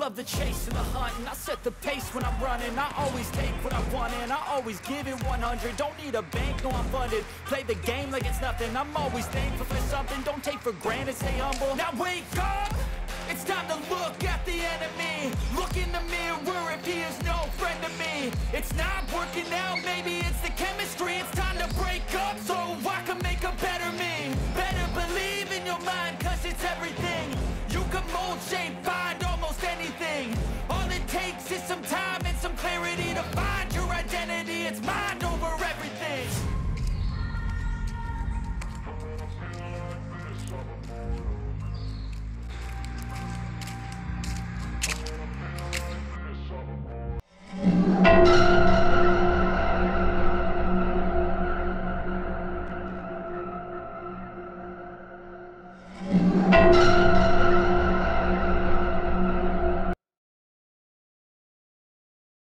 love the chase and the hunt, and I set the pace when I'm running. I always take what I want and I always give it 100. Don't need a bank, no I'm funded. Play the game like it's nothing. I'm always thankful for something. Don't take for granted, stay humble. Now wake up! It's time to look at the enemy. Look in the mirror if he is no friend to me. It's not working out, maybe it's the chemistry. It's time to break up so I can make a better me. Better believe in your mind, cause it's everything. You can mold, shape, find almost anything. All it takes is some time and some clarity to find